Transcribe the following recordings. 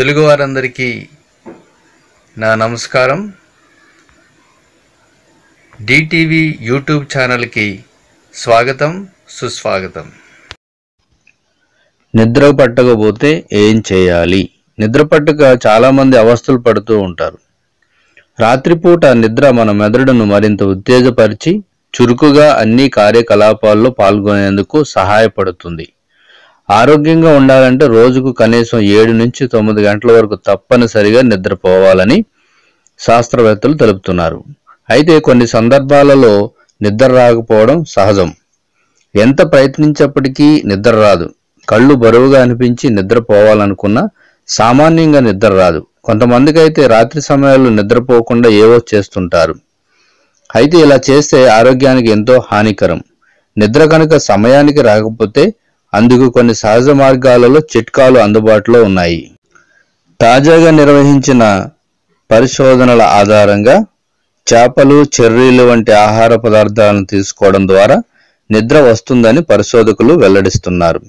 తెలుగు వారందరికీ నా నమస్కారం. డిటివి యూట్యూబ్ ఛానల్కి స్వాగతం, సుస్వాగతం. నిద్ర పట్టకపోతే ఏం చేయాలి? నిద్ర పట్టక చాలామంది అవస్థలు పడుతూ ఉంటారు. రాత్రిపూట నిద్ర మన మెదడును మరింత ఉత్తేజపరిచి చురుకుగా అన్ని కార్యకలాపాల్లో పాల్గొనేందుకు సహాయపడుతుంది. ఆరోగ్యంగా ఉండాలంటే రోజుకు కనీసం 7 నుంచి 9 గంటల వరకు తప్పనిసరిగా నిద్రపోవాలని శాస్త్రవేత్తలు తెలుపుతున్నారు. అయితే కొన్ని సందర్భాలలో నిద్ర రాకపోవడం సహజం. ఎంత ప్రయత్నించేప్పటికీ నిద్ర రాదు. కళ్ళు బరువుగా అనిపించి నిద్రపోవాలనుకున్నా సామాన్యంగా నిద్ర రాదు. కొంతమందికి అయితే రాత్రి సమయాల్లో నిద్రపోకుండా ఏవో చేస్తుంటారు. అయితే ఇలా చేస్తే ఆరోగ్యానికి ఎంతో హానికరం. నిద్ర కనుక సమయానికి రాకపోతే అందుకు కొన్ని సహజ మార్గాలలో చిట్కాలు అందుబాటులో ఉన్నాయి. తాజాగా నిర్వహించిన పరిశోధనల ఆధారంగా చేపలు, చెర్రీలు వంటి ఆహార పదార్థాలను తీసుకోవడం ద్వారా నిద్ర వస్తుందని పరిశోధకులు వెల్లడిస్తున్నారు.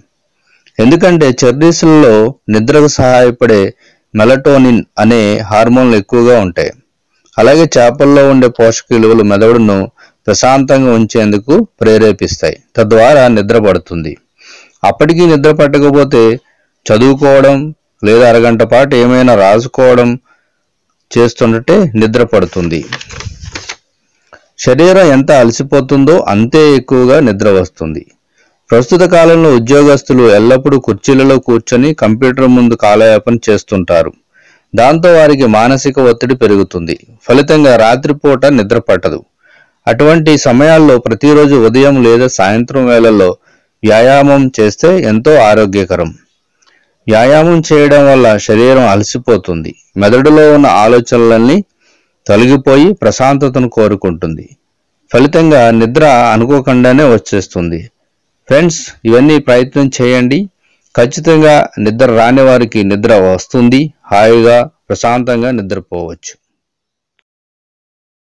ఎందుకంటే చెర్రీస్లలో నిద్రకు సహాయపడే మెలటోనిన్ అనే హార్మోన్లు ఎక్కువగా ఉంటాయి. అలాగే చేపల్లో ఉండే పోషక విలువలు మెదడును ప్రశాంతంగా ఉంచేందుకు ప్రేరేపిస్తాయి. తద్వారా నిద్ర పడుతుంది. అప్పటికీ నిద్ర పట్టకపోతే చదువుకోవడం లేదా అరగంట పాటు ఏమైనా రాసుకోవడం చేస్తుంటే నిద్ర పడుతుంది. శరీరం ఎంత అలసిపోతుందో అంతే ఎక్కువగా నిద్ర వస్తుంది. ప్రస్తుత కాలంలో ఉద్యోగస్తులు ఎల్లప్పుడూ కుర్చీలలో కూర్చొని కంప్యూటర్ ముందు కాలయాపన చేస్తుంటారు. దాంతో వారికి మానసిక ఒత్తిడి పెరుగుతుంది. ఫలితంగా రాత్రిపూట నిద్ర పట్టదు. అటువంటి సమయాల్లో ప్రతిరోజు ఉదయం లేదా సాయంత్రం వేళల్లో వ్యాయామం చేస్తే ఎంతో ఆరోగ్యకరం. వ్యాయామం చేయడం వల్ల శరీరం అలసిపోతుంది. మెదడులో ఉన్న ఆలోచనలన్నీ తొలగిపోయి ప్రశాంతతను కోరుకుంటుంది. ఫలితంగా నిద్ర అనుకోకుండానే వచ్చేస్తుంది. ఫ్రెండ్స్, ఇవన్నీ ప్రయత్నం చేయండి. ఖచ్చితంగా నిద్ర రాని వారికి నిద్ర వస్తుంది. హాయిగా ప్రశాంతంగా నిద్రపోవచ్చు.